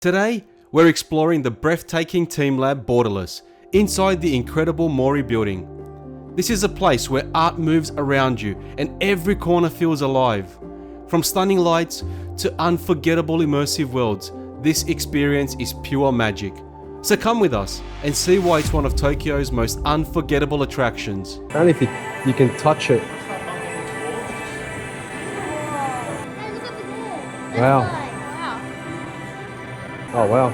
Today, we're exploring the breathtaking TeamLab Borderless inside the incredible Mori building. This is a place where art moves around you and every corner feels alive. From stunning lights to unforgettable immersive worlds, this experience is pure magic. So come with us and see why it's one of Tokyo's most unforgettable attractions. Only if you can touch it. Wow. Oh wow.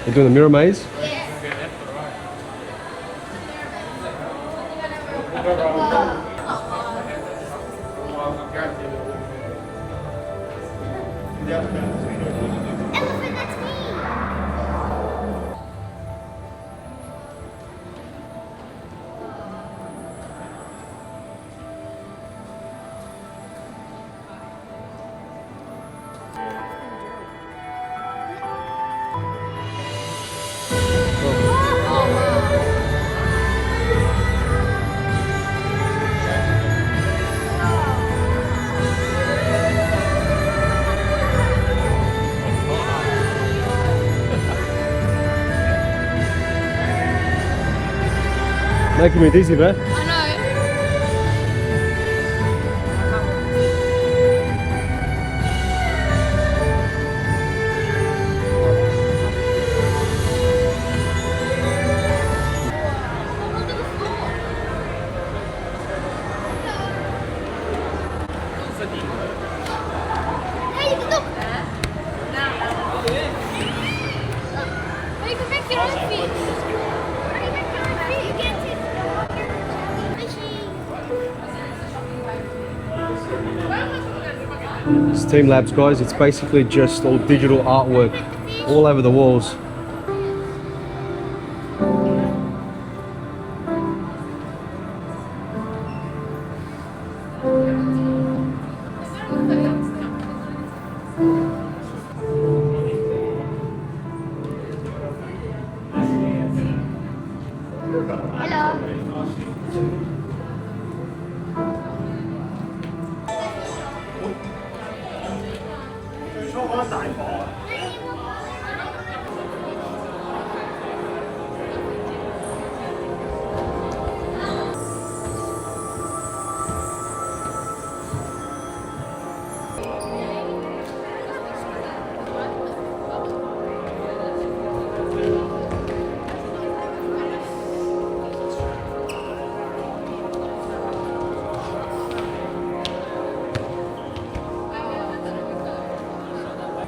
You're doing the mirror maze? Making me dizzy, bro. I know. Hey, you can look. Oh, you can make your own feet. You make your own feet. You can't take. It's TeamLabs, guys. It's basically just all digital artwork all over the walls.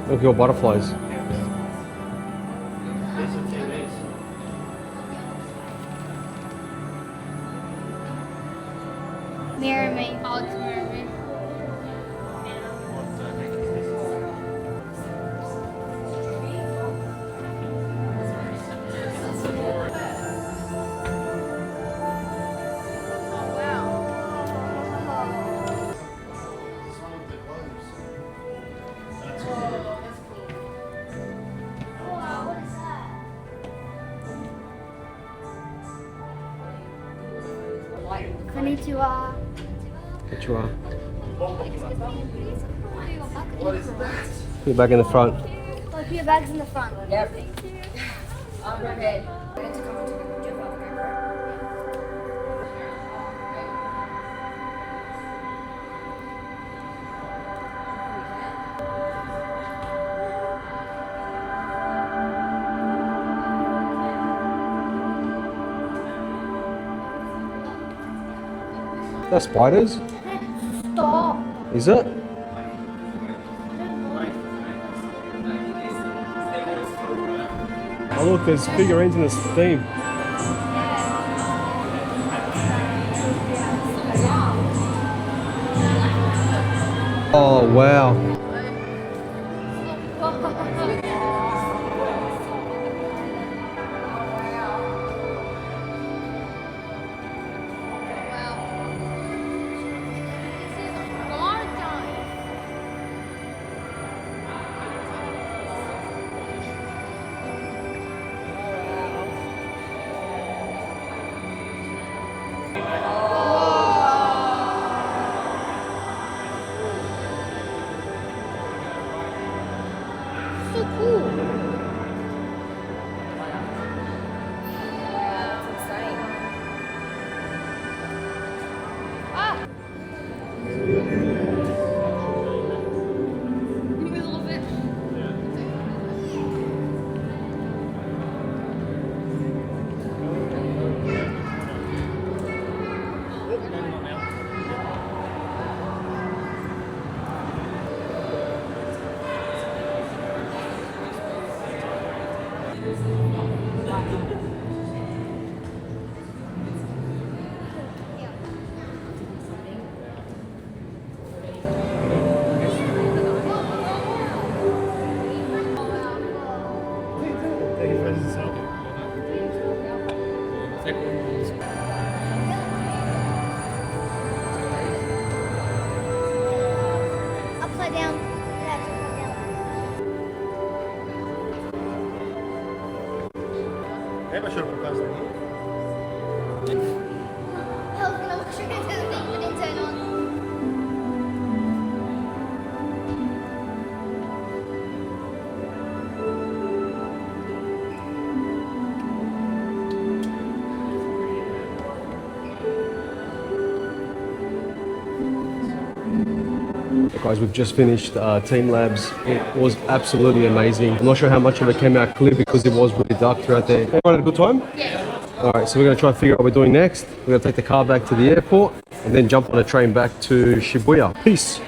Look at your butterflies. Mirror me. Oh, it's mirror me. Konnichiwa. Konnichiwa. Put it back in the front. Oh, put your bags in the front. Yep. Thank you. Okay. That's spiders? Stop. Is it? Oh look, there's figurines in this theme. Oh wow. a little bit. Upside down. Yeah, it's upside down. I was gonna look straight into the thing, but didn't turn on. Guys, we've just finished TeamLabs. It was absolutely amazing. I'm not sure how much of it came out clear because it was really dark throughout there. Everyone had a good time? Yeah. Alright, so we're going to try and figure out what we're doing next. We're going to take the car back to the airport and then jump on a train back to Shibuya. Peace!